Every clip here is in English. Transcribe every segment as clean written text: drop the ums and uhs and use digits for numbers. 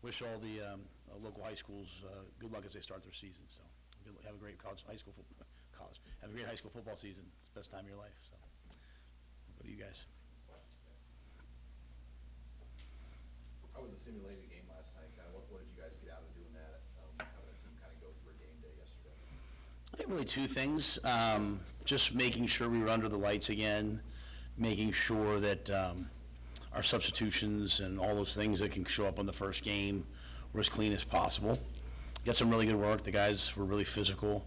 wish all the local high schools good luck as they start their season. So have a great high school have a great high school football season. It's the best time of your life. So, what do you guys? How was the simulated game last night? Kind of what did you guys get out of doing that? Having the team kind of go through a game day yesterday. I think really two things. Just making sure we were under the lights again, making sure that our substitutions and all those things that can show up on the first game were as clean as possible. Got some really good work. The guys were really physical.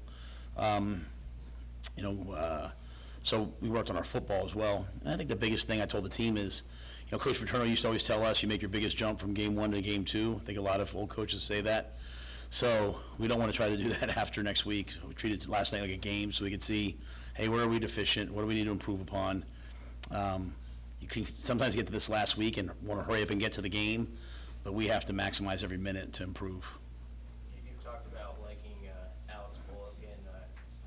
So we worked on our football as well. And I think the biggest thing I told the team is, Coach Paterno used to always tell us, you make your biggest jump from game 1 to game 2. I think a lot of old coaches say that. So we don't want to try to do that after next week. We treated last night like a game so we could see, hey, where are we deficient? What do we need to improve upon? You can sometimes get to this last week and want to hurry up and get to the game, but we have to maximize every minute to improve. You've talked about liking Alex Bullock and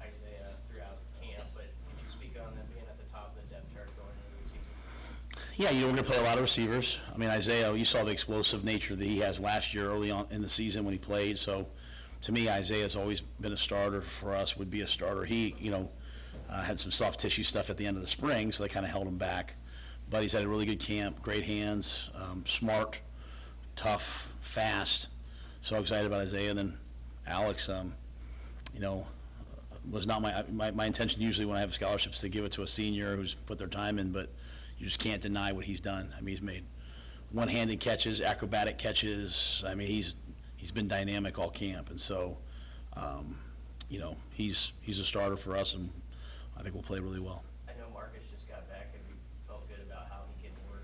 Isaiah throughout camp, but can you speak on them being at the top of the depth chart going into the season? Yeah, we're going to play a lot of receivers. I mean, Isaiah, you saw the explosive nature that he has last year early on in the season when he played. So, to me, Isaiah's always been a starter for us, would be a starter. He, had some soft tissue stuff at the end of the spring, so they kind of held him back. But he's had a really good camp, great hands, smart, tough, fast. So excited about Isaiah. And then Alex, was not my intention usually when I have scholarships to give it to a senior who's put their time in, but you just can't deny what he's done. I mean, he's made one-handed catches, acrobatic catches. I mean, he's been dynamic all camp, and so, he's a starter for us, and I think we'll play really well. I know Marcus just got back, and we felt good about how he can work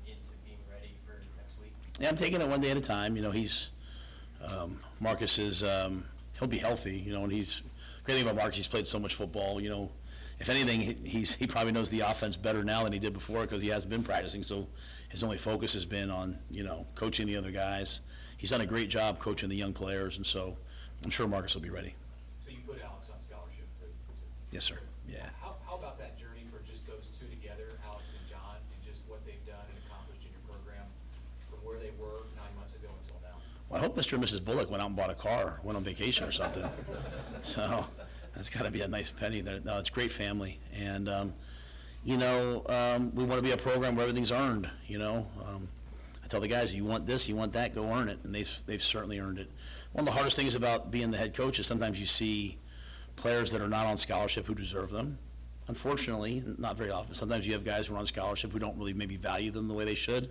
into being ready for next week. Yeah, I'm taking it one day at a time. Marcus is, he'll be healthy, and he's, great thing about Marcus, he's played so much football, if anything, he probably knows the offense better now than he did before because he hasn't been practicing, so his only focus has been on, coaching the other guys. He's done a great job coaching the young players, and so I'm sure Marcus will be ready. So you put Alex on scholarship? Yes, sir. Yeah. How about that journey for just those two together, Alex and John, and just what they've done and accomplished in your program from where they were 9 months ago until now? Well, I hope Mr. and Mrs. Bullock went out and bought a car, went on vacation or something. So that's got to be a nice penny there. No, it's a great family. And, we want to be a program where everything's earned, I tell the guys, you want this, you want that, go earn it. And they've certainly earned it. One of the hardest things about being the head coach is sometimes you see players that are not on scholarship who deserve them. Unfortunately, not very often. Sometimes you have guys who are on scholarship who don't really maybe value them the way they should.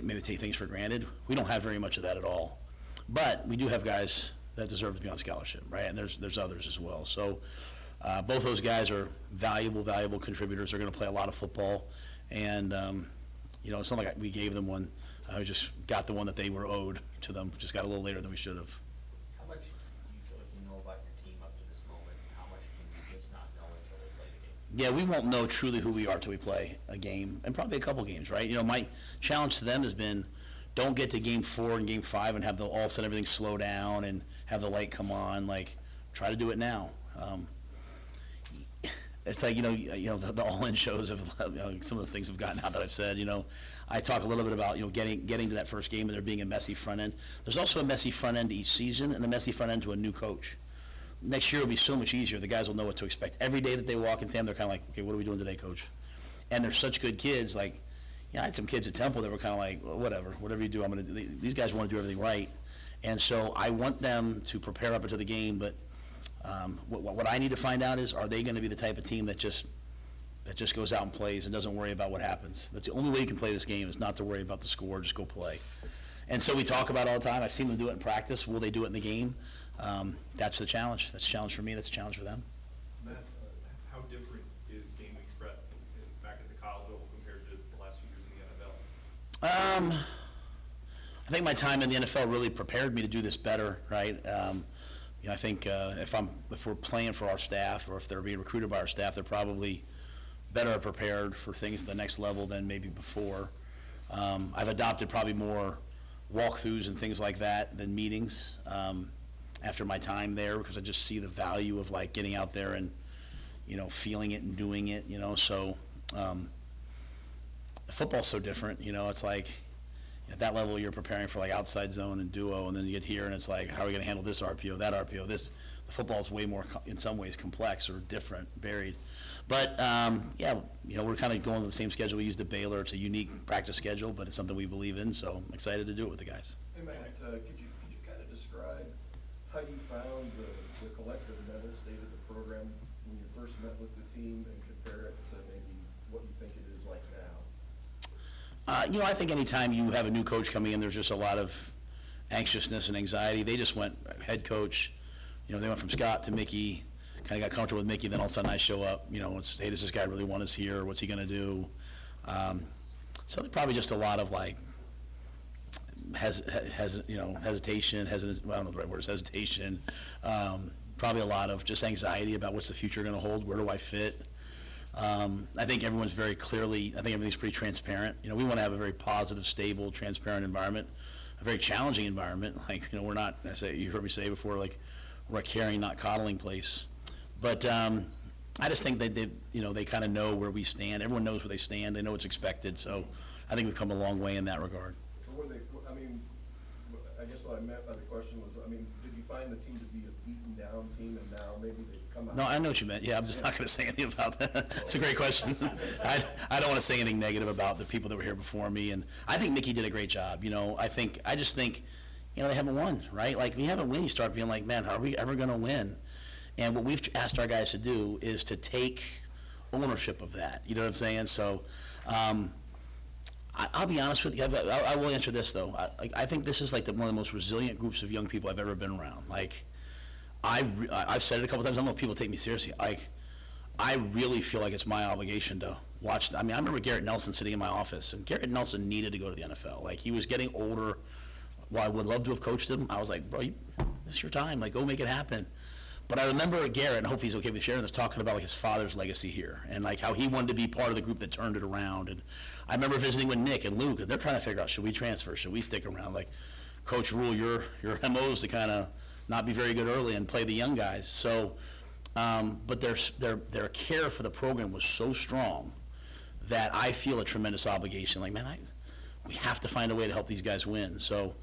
Maybe take things for granted. We don't have very much of that at all. But we do have guys that deserve to be on scholarship, right? And there's others as well. So both those guys are valuable contributors. They're going to play a lot of football. And, it's not like we gave them one. We just got the one that they were owed to them. Just got a little later than we should have. How much do you feel like you know about your team up to this moment? How much can you just not know until they play the game? Yeah, we won't know truly who we are till we play a game, and probably a couple games, right? My challenge to them has been, don't get to game 4 and game 5 and have all of a sudden everything slow down and have the light come on. Like, try to do it now. It's like, the all-in shows of some of the things have gotten out that I've said. I talk a little bit about, getting to that first game and there being a messy front end. There's also a messy front end to each season and a messy front end to a new coach. Next year will be so much easier. The guys will know what to expect. Every day that they walk in Sam, they're kind of like, okay, what are we doing today, coach? And they're such good kids. Like, I had some kids at Temple that were kind of like, well, whatever you do, I'm going to do. These guys want to do everything right. And so I want them to prepare up into the game, but what I need to find out is, are they going to be the type of team that just goes out and plays and doesn't worry about what happens? That's the only way you can play this game, is not to worry about the score, just go play. And so we talk about it all the time. I've seen them do it in practice. Will they do it in the game? That's the challenge. That's a challenge for me. That's a challenge for them. Matt, how different is game week prep back at the college level compared to the last few years in the NFL? I think my time in the NFL really prepared me to do this better, right? I think if we're playing for our staff, or if they're being recruited by our staff, they're probably better prepared for things at the next level than maybe before. I've adopted probably more walkthroughs and things like that than meetings after my time there, because I just see the value of like getting out there and feeling it and doing it. So football's so different. It's like at that level, you're preparing for like outside zone and duo, and then you get here and it's like, how are we going to handle this RPO, that RPO? The football is way more, in some ways, complex or different, varied. But, yeah, we're kind of going with the same schedule we used at Baylor. It's a unique practice schedule, but it's something we believe in, so I'm excited to do it with the guys. Hey, Matt, could you kind of describe how you found the collective mental state of the program when you first met with the team and compare it to maybe what you think it is like now? I think anytime you have a new coach coming in, there's just a lot of anxiousness and anxiety. They just went head coach, they went from Scott to Mickey, kind of got comfortable with Mickey, then all of a sudden I show up, it's, hey, does this guy really want us here? What's he going to do? So there's probably just a lot of like, hesitation, I don't know the right word is hesitation, probably a lot of just anxiety about what's the future going to hold, where do I fit? I think everyone's very clearly, I think everything's pretty transparent. We want to have a very positive, stable, transparent environment, a very challenging environment. Like, we're not, you heard me say before, like, we're a caring, not coddling place. But I just think that they kind of know where we stand. Everyone knows where they stand. They know what's expected. So I think we've come a long way in that regard. I guess what I meant by the question was, did you find the team to be a beaten down team and now maybe they've come out? No, I know what you meant. Yeah, I'm just not going to say anything about that. It's a great question. I don't want to say anything negative about the people that were here before me. And I think Mickey did a great job. I just think, they haven't won, right? Like, when you haven't won, you start being like, man, are we ever going to win? And what we've asked our guys to do is to take ownership of that. You know what I'm saying? So I'll be honest with you. I will answer this, though. I think this is like one of the most resilient groups of young people I've ever been around. Like, I've said it a couple times. I don't know if people take me seriously. I really feel like it's my obligation to watch. I remember Garrett Nelson sitting in my office, and Garrett Nelson needed to go to the NFL. Like, he was getting older. While I would love to have coached him, I was like, bro, it's your time. Like, go make it happen. But I remember Garrett, and I hope he's okay with sharing this, talking about like his father's legacy here and like how he wanted to be part of the group that turned it around. And I remember visiting with Nick and Luke, and they're trying to figure out, should we transfer? Should we stick around? Like, Coach Rhule, your MO is to kind of not be very good early and play the young guys. So, but their care for the program was so strong that I feel a tremendous obligation. Like, man, we have to find a way to help these guys win. So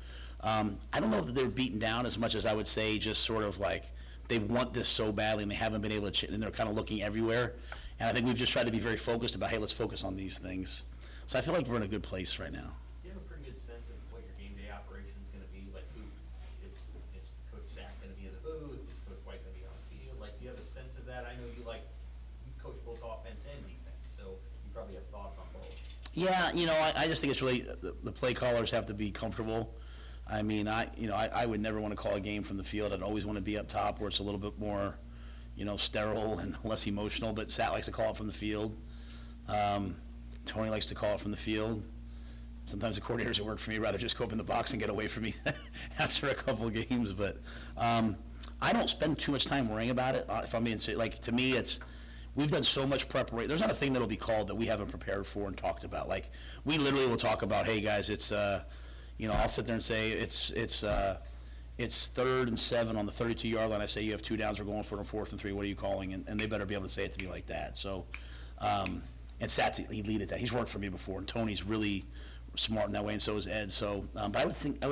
I don't know if they're beaten down as much as I would say just sort of like they want this so badly and they haven't been able to, and they're kind of looking everywhere. And I think we've just tried to be very focused about, hey, let's focus on these things. So I feel like we're in a good place right now. Do you have a pretty good sense of what your game day operation is going to be? Like, is Coach Sack going to be in the booth? Is Coach White going to be on the field? Like, do you have a sense of that? I know you coach both offense and defense, so you probably have thoughts on both. Yeah, I just think it's really the play callers have to be comfortable. I would never want to call a game from the field. I'd always want to be up top where it's a little bit more, sterile and less emotional. But Sat likes to call it from the field. Tony likes to call it from the field. Sometimes the coordinators that work for me rather just go up in the box and get away from me after a couple of games. But I don't spend too much time worrying about it. If I'm being serious, like to me, we've done so much preparation. There's not a thing that'll be called that we haven't prepared for and talked about. Like, we literally will talk about, hey guys, it's I'll sit there and say it's 3rd and 7 on the 32-yard line. I say you have 2 downs. We're going for it on 4th and 3. What are you calling? And they better be able to say it to me like that. So, and Sats, he lead at that. He's worked for me before, and Tony's really smart in that way, and so is Ed. So, but I would think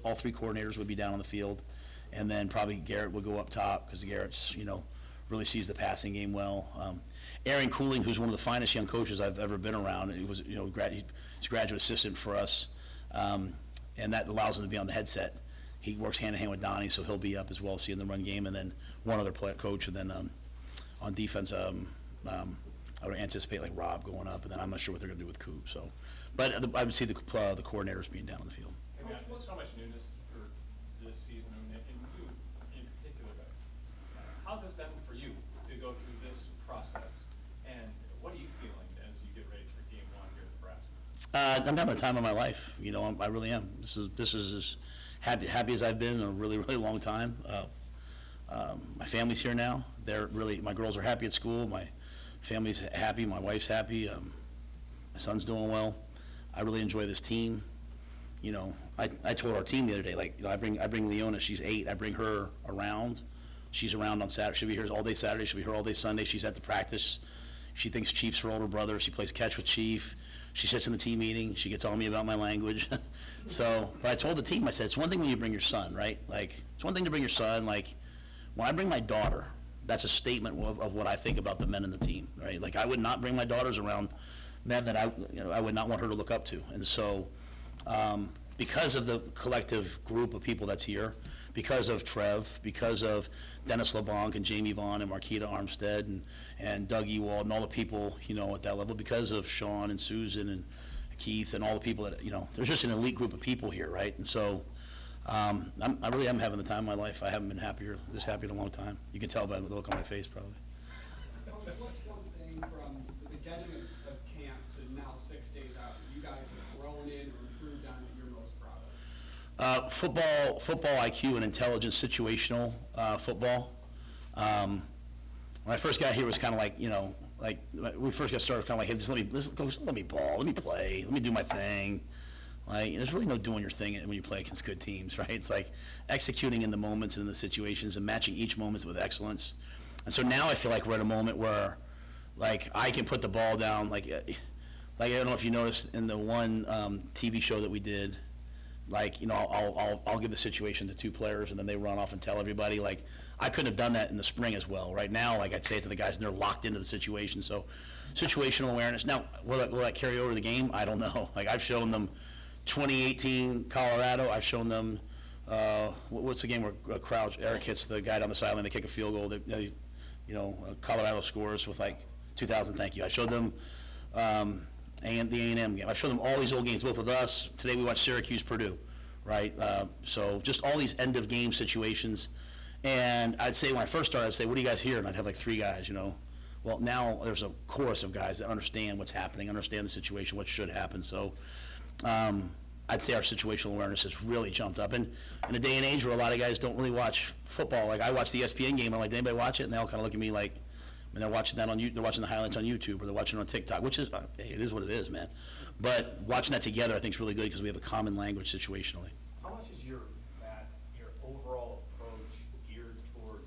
all 3 coordinators would be down on the field, and then probably Garrett would go up top because Garrett's really sees the passing game well. Aaron Cooling, who's one of the finest young coaches I've ever been around, he was he's a graduate assistant for us. And that allows him to be on the headset. He works hand in hand with Donnie, so he'll be up as well, seeing the run game, and then one other player coach, and then on defense, I would anticipate like Rob going up, and then I'm not sure what they're going to do with Coop. So, but I would see the coordinators being down on the field. Hey, Matt, there's so much newness for this season, and you in particular. How's this been for you to go through this process, and what are you feeling as you get ready for game 1 here at Nebraska? I'm having the time of my life. I really am. This is as happy as I've been in a really, really long time. My family's here now. My girls are happy at school. My family's happy. My wife's happy. My son's doing well. I really enjoy this team. I told our team the other day, I bring Leona. She's 8. I bring her around. She's around on Saturday. She'll be here all day Saturday. She'll be here all day Sunday. She's at the practice. She thinks Chief's her older brother. She plays catch with Chief. She sits in the team meeting. She gets on me about my language. So, but I told the team, I said, it's one thing when you bring your son, right? Like, it's one thing to bring your son. Like, when I bring my daughter, that's a statement of what I think about the men in the team, right? Like, I would not bring my daughters around men that I would not want her to look up to. And so, because of the collective group of people that's here, because of Trev, because of Dennis LeBlanc and Jamie Vaughn and Marquita Armstead and Doug Ewald and all the people, at that level, because of Sean and Susan and Keith and all the people that, there's just an elite group of people here, right? And so I really am having the time of my life. I haven't been this happy in a long time. You can tell by the look on my face, probably. Coach, what's one thing from the beginning of camp to now 6 days out that you guys have grown in or improved on that you're most proud of? Football IQ and intelligence, situational football. When I first got here, it was kind of like, when we first got started, it was kind of like, hey, just let me ball, let me play, let me do my thing. Like, there's really no doing your thing when you play against good teams, right? It's like executing in the moments and in the situations and matching each moment with excellence. And so now I feel like we're at a moment where, like, I can put the ball down. Like I don't know if you noticed in the one TV show that we did, like, I'll give the situation to two players and then they run off and tell everybody. Like, I couldn't have done that in the spring as well. Right now, like, I'd say it to the guys and they're locked into the situation. So situational awareness. Now, will that carry over the game? I don't know. Like, I've shown them 2018 Colorado. I've shown them, what's the game where Crouch, Eric hits the guy down the sideline, they kick a field goal. Colorado scores with like 2,000, thank you. I showed them and the A&M game. I showed them all these old games, both with us. Today we watched Syracuse, Purdue, right? So just all these end of game situations. And I'd say when I first started, I'd say, what do you guys hear? And I'd have like three guys, Well, now there's a chorus of guys that understand what's happening, understand the situation, what should happen. So I'd say our situational awareness has really jumped up. And in a day and age where a lot of guys don't really watch football, like I watch the ESPN game, and I'm like, did anybody watch it? And they all kind of look at me like, they're watching that they're watching the highlights on YouTube or they're watching it on TikTok, which is, hey, it is what it is, man. But watching that together, I think is really good because we have a common language situationally. How much is your overall approach geared toward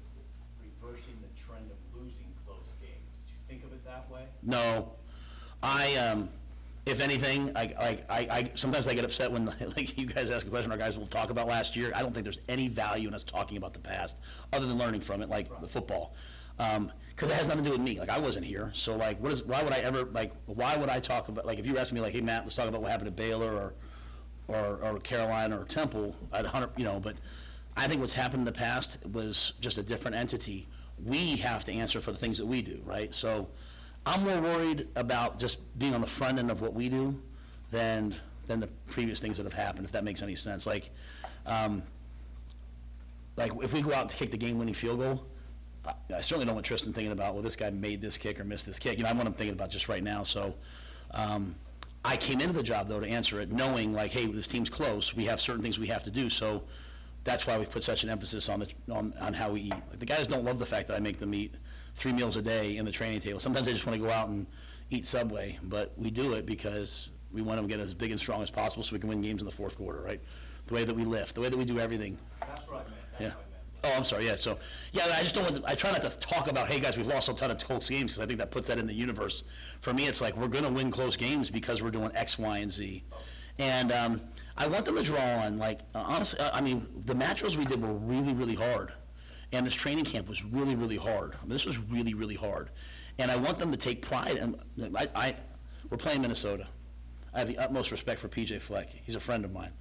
reversing the trend of losing close games? Do you think of it that way? No, if anything, I sometimes I get upset when like you guys ask a question, our guys will talk about last year. I don't think there's any value in us talking about the past other than learning from it, like the football. Because it has nothing to do with me. Like, I wasn't here, so like, why would I talk about, like, if you were asking me, like, hey Matt, let's talk about what happened at Baylor or Carolina or Temple, I'd 100, but I think what's happened in the past was just a different entity. We have to answer for the things that we do, right? So I'm more worried about just being on the front end of what we do than the previous things that have happened, if that makes any sense. Like if we go out to kick the game-winning field goal, I certainly don't want Tristan thinking about, well, this guy made this kick or missed this kick. I want him thinking about just right now. So I came into the job, though, to answer it, knowing, like, hey, this team's close. We have certain things we have to do. So that's why we've put such an emphasis on how we eat. Like, the guys don't love the fact that I make them eat 3 meals a day in the training table. Sometimes they just want to go out and eat Subway. But we do it because we want them to get as big and strong as possible so we can win games in the fourth quarter, right? The way that we lift, the way that we do everything. That's what I meant. Yeah. Oh, I'm sorry. Yeah. So, yeah, I just don't want I try not to talk about, hey, guys, we've lost a ton of close games because I think that puts that in the universe. For me, it's like we're going to win close games because we're doing X, Y, and Z. And I want them to draw on, like, honestly, I mean, the matchups we did were really, really hard. And this training camp was really, really hard. I mean, this was really, really hard. And I want them to take pride. And we're playing Minnesota. I have the utmost respect for PJ Fleck. He's a friend of mine.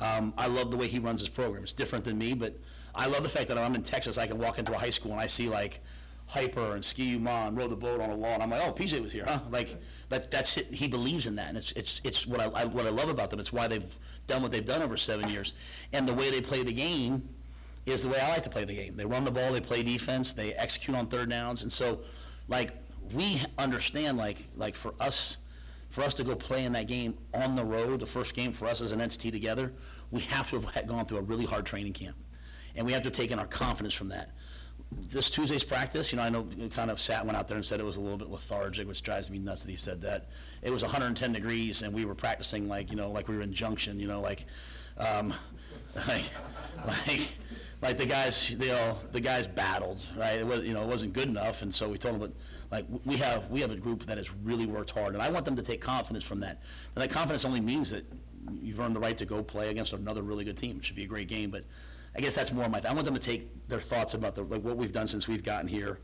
I love the way he runs his program. It's different than me, but I love the fact that I'm in Texas. I can walk into a high school and I see like Hyper and Ski Ma and Row the Boat on a wall, and I'm like, oh, PJ was here, huh? Like, that's it. He believes in that, and it's what I love about them. It's why they've done what they've done over 7 years, and the way they play the game is the way I like to play the game. They run the ball, they play defense, they execute on third downs, and so like we understand like for us to go play in that game on the road, the first game for us as an entity together, we have to have gone through a really hard training camp. And we have to take in our confidence from that. This Tuesday's practice, I know kind of went out there and said it was a little bit lethargic, which drives me nuts that he said that. It was 110 degrees and we were practicing like we were in Junction, like the guys battled, right? It was, it wasn't good enough, and so we told them, but like we have a group that has really worked hard, and I want them to take confidence from that. And that confidence only means that you've earned the right to go play against another really good team. It should be a great game, but I guess that's more I want them to take their thoughts about what we've done since we've gotten here,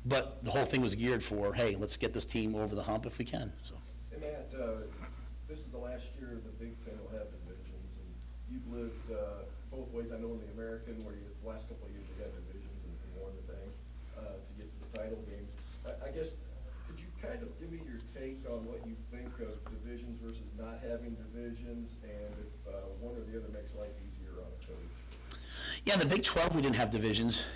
but the whole thing was geared for, hey, let's get this team over the hump if we can, so. Hey, Matt, this is the last year the Big Ten will have divisions, and you've lived both ways. I know in the American, where the last couple of years you had divisions and won the thing to get to the title game. I guess, could you kind of give me your take on what you think of divisions versus not having divisions, and if one or the other makes life easier on a coach? Yeah, in the Big 12, we didn't have divisions,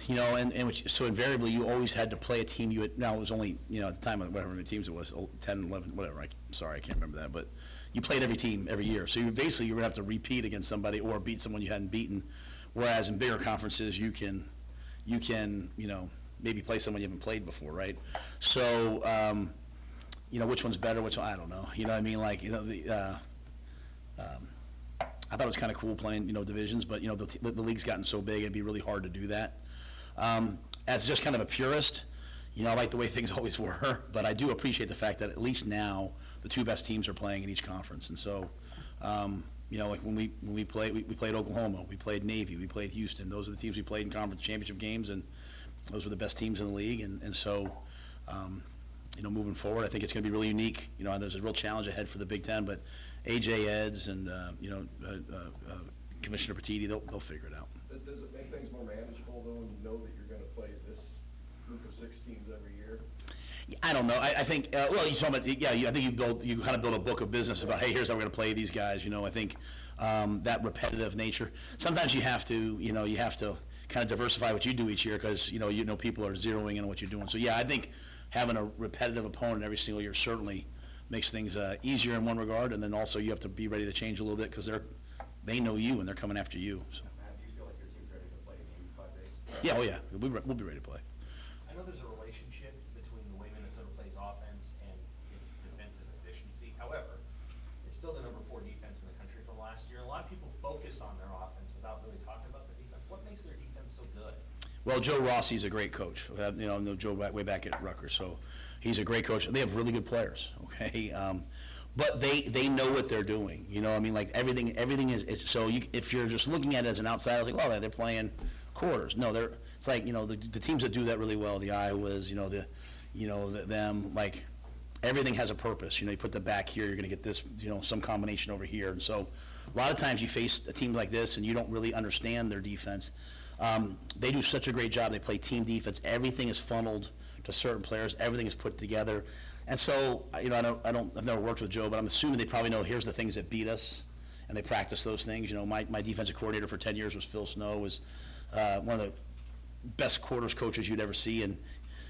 so invariably you always had to play a team now it was only, at the time, whatever many teams it was, 10, 11, whatever, sorry, I can't remember that, but you played every team every year. So you were going to have to repeat against somebody or beat someone you hadn't beaten, whereas in bigger conferences, you can, maybe play someone you haven't played before, right? So, which one's better, I don't know, you know what I mean? I thought it was kind of cool playing, divisions, but, the league's gotten so big, it'd be really hard to do that. As just kind of a purist, I like the way things always were, but I do appreciate the fact that at least now the two best teams are playing in each conference. And so, like when we played Oklahoma, we played Navy, we played Houston. Those are the teams we played in conference championship games, and those were the best teams in the league. And so, moving forward, I think it's going to be really unique. There's a real challenge ahead for the Big Ten, but AJ Eds and, Commissioner Petiti, they'll figure it out. Does it make things more manageable, though, when you know that you're going to play this group of 6 teams every year? I don't know. I think, you're talking about, I think you kind of build a book of business about, hey, here's how we're going to play these guys. I think that repetitive nature. Sometimes you have to kind of diversify what you do each year because, people are zeroing in on what you're doing. So, yeah, I think having a repetitive opponent every single year certainly makes things easier in one regard, and then also you have to be ready to change a little bit because they know you and they're coming after you. So. Matt, do you feel like your team's ready to play a game in 5 days? Yeah, oh yeah, we'll be ready to play. I know there's a relationship between the way Minnesota plays offense and its defensive efficiency. However, it's still the number 4 defense in the country from last year. A lot of people focus on their offense without really talking about their defense. What makes their defense so good? Well, Joe Rossi's a great coach. I know Joe way back at Rutgers, so he's a great coach. They have really good players, okay? But they know what they're doing. Like everything is so. If you're just looking at it as an outsider, it's like, well, they're playing quarters. No, it's like the teams that do that really well, the Iowas, them, like everything has a purpose. You put the back here, you're going to get this, some combination over here, and so a lot of times you face a team like this and you don't really understand their defense. They do such a great job. They play team defense. Everything is funneled to certain players. Everything is put together. And so, I've never worked with Joe, but I'm assuming they probably know here's the things that beat us, and they practice those things. My defensive coordinator for 10 years was Phil Snow, was one of the best quarters coaches you'd ever see. And,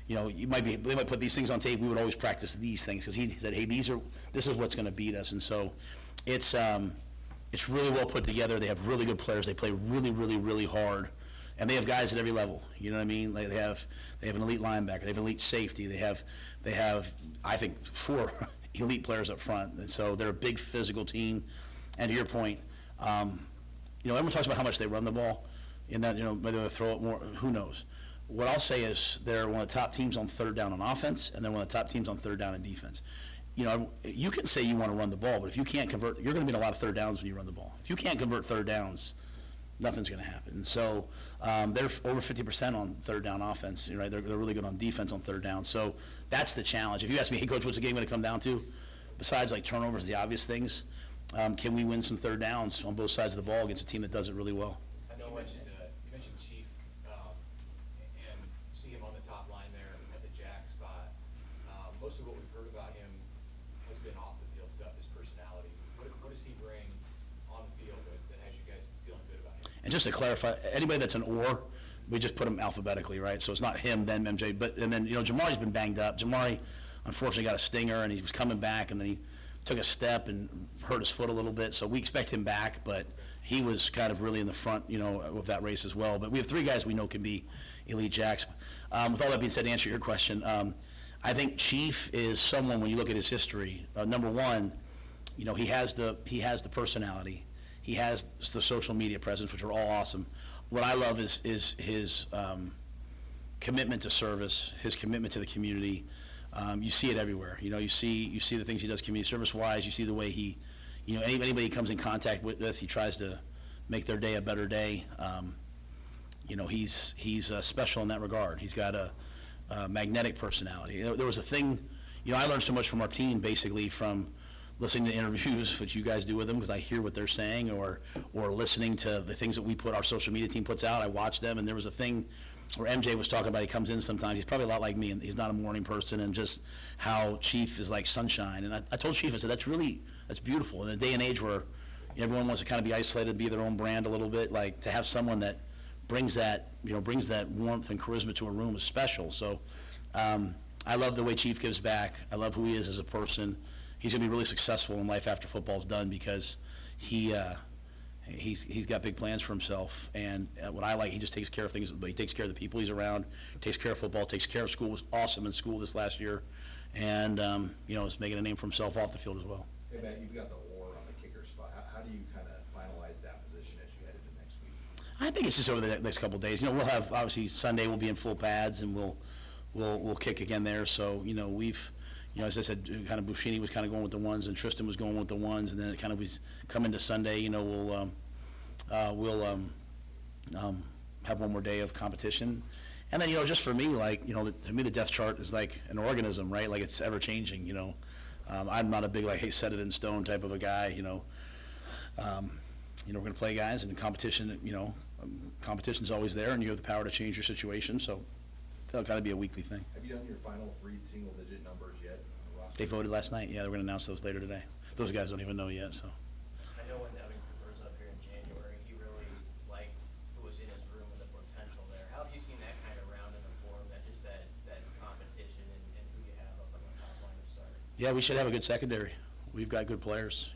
they might put these things on tape. We would always practice these things because he said, hey, this is what's going to beat us. And so it's really well put together. They have really good players. They play really, really, really hard. And they have guys at every level. You know what I mean? Like they have an elite linebacker. They have an elite safety. They have I think 4 elite players up front. And so they're a big physical team. And to your point, everyone talks about how much they run the ball, and that whether they throw it more, who knows? What I'll say is they're one of the top teams on third down on offense, and they're one of the top teams on third down in defense. You can say you want to run the ball, but if you can't convert, you're going to be in a lot of third downs when you run the ball. If you can't convert third downs, nothing's going to happen. And so they're over 50% on third down offense. Right? They're really good on defense on third down. So that's the challenge. If you ask me, hey, Coach, what's the game going to come down to? Besides like turnovers, the obvious things, can we win some third downs on both sides of the ball against a team that does it really well? I know you mentioned Chief, and see him on the top line there at the jack spot. Most of what we've heard about him has been off the field stuff, his personality. What does he bring on the field that has you guys feeling good about him? And just to clarify, anybody that's an or, we just put them alphabetically, right? So it's not him, then MJ, and then Jamari's been banged up. Jamari unfortunately got a stinger, and he was coming back, and then he took a step and hurt his foot a little bit. So we expect him back, but he was kind of really in the front, of that race as well. But we have 3 guys we know can be elite jacks. With all that being said, to answer your question, I think Chief is someone, when you look at his history, number one, he has the personality. He has the social media presence, which are all awesome. What I love is his commitment to service, his commitment to the community. You see it everywhere. You see the things he does community service-wise. You see the way he, anybody he comes in contact with, he tries to make their day a better day. He's special in that regard. He's got a magnetic personality. There was a thing, I learned so much from our team, basically, from listening to interviews, which you guys do with them, because I hear what they're saying, or listening to the things that our social media team puts out. I watch them, and there was a thing where MJ was talking about, he comes in sometimes, he's probably a lot like me, and he's not a morning person, and just how Chief is like sunshine. And I told Chief, I said, that's beautiful. In a day and age where everyone wants to kind of be isolated, be their own brand a little bit, like to have someone that brings that warmth and charisma to a room is special. So I love the way Chief gives back. I love who he is as a person. He's going to be really successful in life after football's done, because he's got big plans for himself. And what I like, he just takes care of things. But he takes care of the people he's around, takes care of football, takes care of school. Was awesome in school this last year, and is making a name for himself off the field as well. Hey, Matt, you've got the oar on the kicker spot. How do you kind of finalize that position as you head into next week? I think it's just over the next couple of days. We'll have, obviously, Sunday we'll be in full pads, and we'll kick again there. So we've. As I said, kind of Bushini was kind of going with the ones, and Tristan was going with the ones, and then it kind of was coming to Sunday. We'll have one more day of competition, and then just for me, to me the depth chart is like an organism, right? Like it's ever changing. I'm not a big hey, set it in stone type of a guy. We're going to play guys, and the competition. Competition's always there, and you have the power to change your situation. So that'll kind of be a weekly thing. Have you done your final 3 single-digit numbers yet on the roster? They voted last night. Yeah, they're going to announce those later today. Those guys don't even know yet. So. I know when Evan Cooper was up here in January, he really liked who was in his room and the potential there. How have you seen that kind of round in the form, that competition and who you have up on the top line to start? Yeah, we should have a good secondary. We've got good players.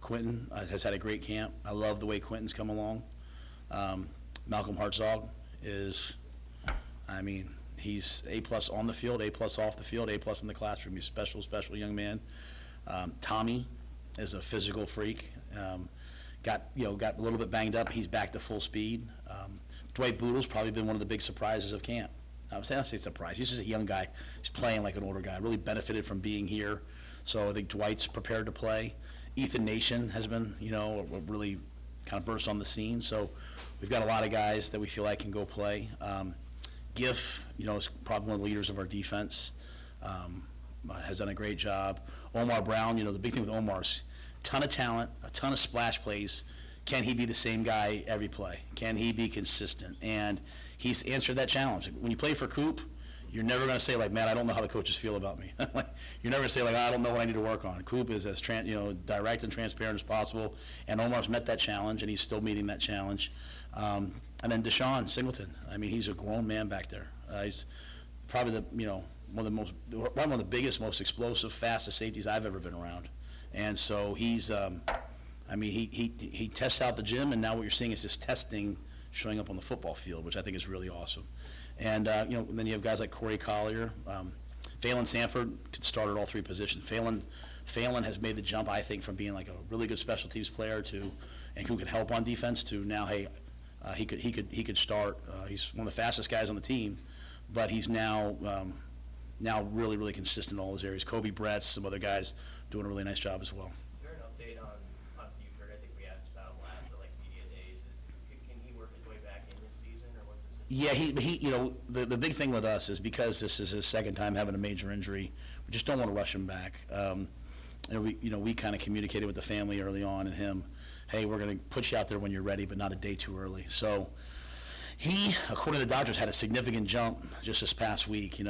Quentin has had a great camp. I love the way Quentin's come along. Malcolm Hartzog is, he's A+ on the field, A+ off the field, A+ in the classroom. He's a special young man. Tommy is a physical freak. Got a little bit banged up. He's back to full speed. Dwight Boodle's probably been one of the big surprises of camp. I don't say surprise. He's just a young guy. He's playing like an older guy. Really benefited from being here. So I think Dwight's prepared to play. Ethan Nation has been, really kind of burst on the scene. So we've got a lot of guys that we feel like can go play. Giff, is probably one of the leaders of our defense. Has done a great job. Omar Brown, the big thing with Omar's ton of talent, a ton of splash plays. Can he be the same guy every play? Can he be consistent? And he's answered that challenge. When you play for Coop, you're never going to say, man, I don't know how the coaches feel about me. You're never going to say, I don't know what I need to work on. Coop is as direct and transparent as possible, and Omar's met that challenge, and he's still meeting that challenge. And then Deshaun Singleton. He's a grown man back there. He's probably one of the biggest, most explosive, fastest safeties I've ever been around. And so he's, he tests out the gym, and now what you're seeing is his testing showing up on the football field, which I think is really awesome. And, then you have guys like Corey Collier. Phelan Sanford could start at all 3 positions. Phelan has made the jump, I think, from being like a really good special teams player and who can help on defense to now, hey, he could start. He's one of the fastest guys on the team, but he's now really, really consistent in all those areas. Kobe Bretts, some other guys doing a really nice job as well. Is there an update on Buford? I think we asked about him last at media days. Can he work his way back in this season, or what's the situation? Yeah, the big thing with us is because this is his second time having a major injury, we just don't want to rush him back. We kind of communicated with the family early on and him, hey, we're going to put you out there when you're ready, but not a day too early. So he, according to the doctors, had a significant jump just this past week.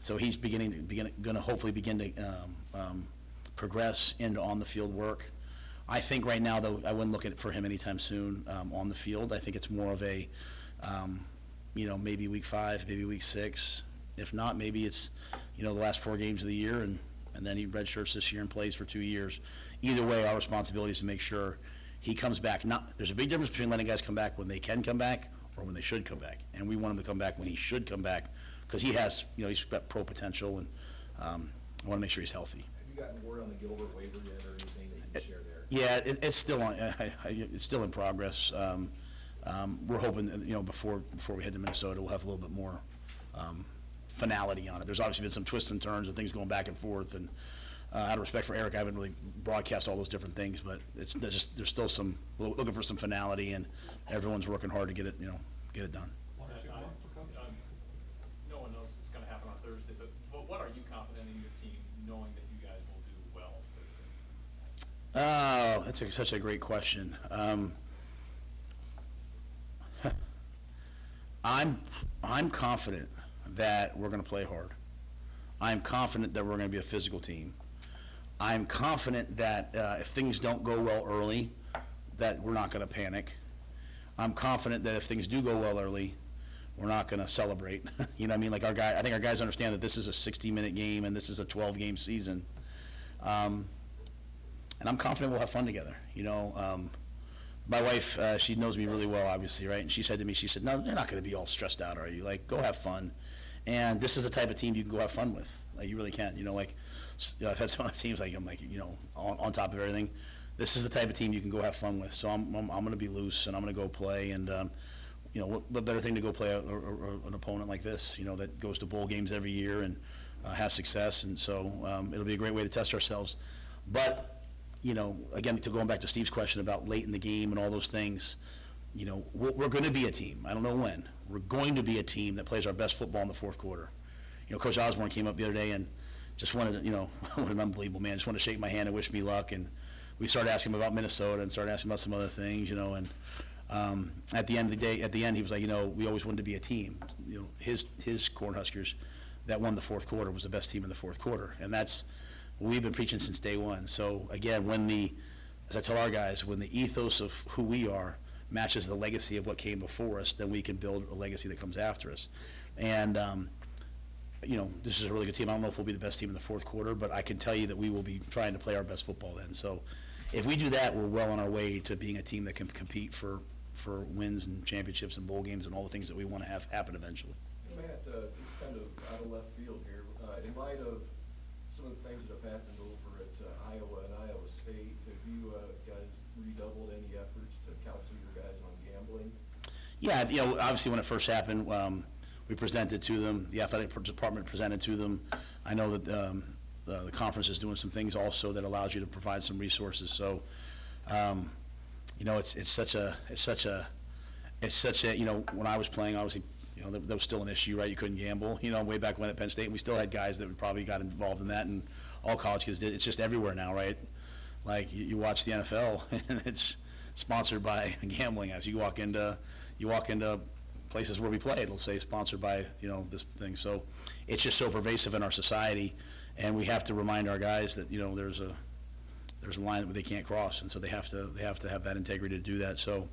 So he's going to hopefully begin to progress into on the field work. I think right now, though, I wouldn't look for him anytime soon on the field. I think it's more of a, maybe week 5, maybe week 6. If not, maybe it's, the last 4 games of the year, and then he redshirts this year and plays for 2 years. Either way, our responsibility is to make sure he comes back. There's a big difference between letting guys come back when they can come back or when they should come back. And we want him to come back when he should come back because he has, he's got pro potential, and I want to make sure he's healthy. Have you gotten word on the Gilbert waiver yet, or anything that you can share there? Yeah, it's still on. It's still in progress. We're hoping, before we head to Minnesota, we'll have a little bit more finality on it. There's obviously been some twists and turns and things going back and forth, and out of respect for Eric, I haven't really broadcast all those different things, but there's still some, looking for some finality, and everyone's working hard to get it, get it done. No one knows it's gonna happen on Thursday, but what are you confident in your team, knowing that you guys will do well Thursday? Oh, that's such a great question. I'm confident that we're going to play hard. I'm confident that we're going to be a physical team. I'm confident that if things don't go well early, that we're not going to panic. I'm confident that if things do go well early, we're not going to celebrate. You know what I mean? Like I think our guys understand that this is a 60-minute game and this is a 12-game season. And I'm confident we'll have fun together. My wife, she knows me really well, obviously, right? And she said to me, she said, no, you're not going to be all stressed out, are you? Like, go have fun. And this is the type of team you can go have fun with. Like, you really can. I've had some other teams, I'm like, on top of everything. This is the type of team you can go have fun with. So I'm going to be loose, and I'm going to go play. And, what better thing to go play an opponent like this, that goes to bowl games every year and has success. And so it'll be a great way to test ourselves. But, again, going back to Steve's question about late in the game and all those things, we're going to be a team. I don't know when. We're going to be a team that plays our best football in the fourth quarter. Coach Osborne came up the other day and just wanted to, what an unbelievable man, just wanted to shake my hand and wish me luck. And we started asking him about Minnesota and started asking about some other things, and at the end of the day, he was like, we always wanted to be a team. His Corn Huskers that won the fourth quarter was the best team in the fourth quarter. And that's what we've been preaching since day one. So again, as I tell our guys, when the ethos of who we are matches the legacy of what came before us, then we can build a legacy that comes after us. And, this is a really good team. I don't know if we'll be the best team in the fourth quarter, but I can tell you that we will be trying to play our best football then. So if we do that, we're well on our way to being a team that can compete for wins and championships and bowl games and all the things that we want to have happen eventually. Matt, just kind of out of left field here, in light of some of the things that have happened over at Iowa and Iowa State, have you guys redoubled any efforts to counsel your guys on gambling? Yeah, obviously when it first happened, we presented to them, the athletic department presented to them. I know that the conference is doing some things also that allows you to provide some resources. So, it's such a, when I was playing, obviously, that was still an issue, right? You couldn't gamble, way back when at Penn State. And we still had guys that probably got involved in that, and all college kids did. It's just everywhere now, right? Like you watch the NFL, and it's sponsored by gambling apps. You walk into places where we play, it'll say sponsored by this thing. So it's just so pervasive in our society, and we have to remind our guys that there's a line that they can't cross, and so they have to have that integrity to do that. So.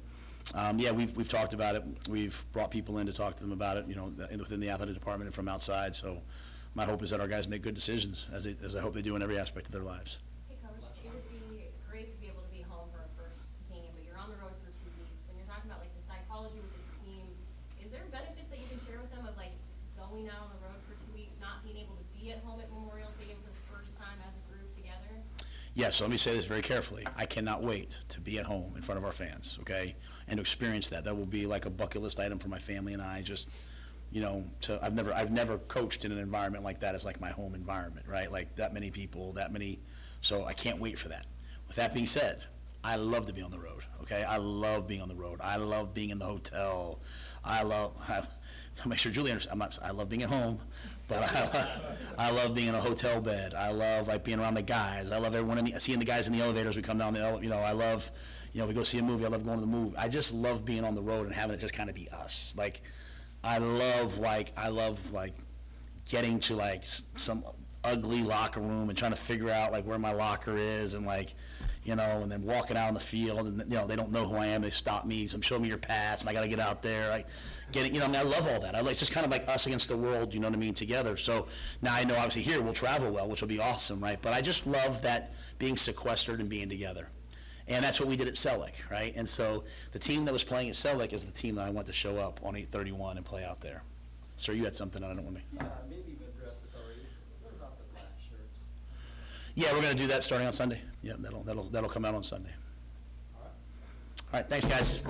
We've talked about it. We've brought people in to talk to them about it, within the athletic department and from outside. So my hope is that our guys make good decisions, as I hope they do in every aspect of their lives. Hey, Coach, it would be great to be able to be home for a first game, but you're on the road for 2 weeks. When you're talking about, the psychology with this team, is there benefits that you can share with them of, going out on the road for 2 weeks, not being able to be at home at Memorial Stadium for the first time as a group together? Yes, so let me say this very carefully. I cannot wait to be at home in front of our fans, okay, and to experience that. That will be like a bucket list item for my family and I. Just, I've never coached in an environment like that as like my home environment, right? Like that many people, so I can't wait for that. With that being said, I love to be on the road, okay? I love being on the road. I love being in the hotel. I'll make sure Julie understands. I love being at home, but I love being in a hotel bed. I love being around the guys. I love everyone seeing the guys in the elevators. We come down the elevator. I love, we go see a movie. I love going to the movie. I just love being on the road and having it just kind of be us. I love getting to some ugly locker room and trying to figure out where my locker is and and then walking out on the field and they don't know who I am. They stop me. Show me your pass and I got to get out there. I love all that. It's just kind of like us against the world, together. So now I know obviously here we'll travel well, which will be awesome, right? But I just love that being sequestered and being together. And that's what we did at Selleck, right? And so the team that was playing at Selleck is the team that I want to show up on 8/31 and play out there. Sir, you had something I don't want to. Yeah, maybe you've addressed this already. What about the black shirts? Yeah, we're going to do that starting on Sunday. Yeah, that'll come out on Sunday. All right. All right, thanks, guys.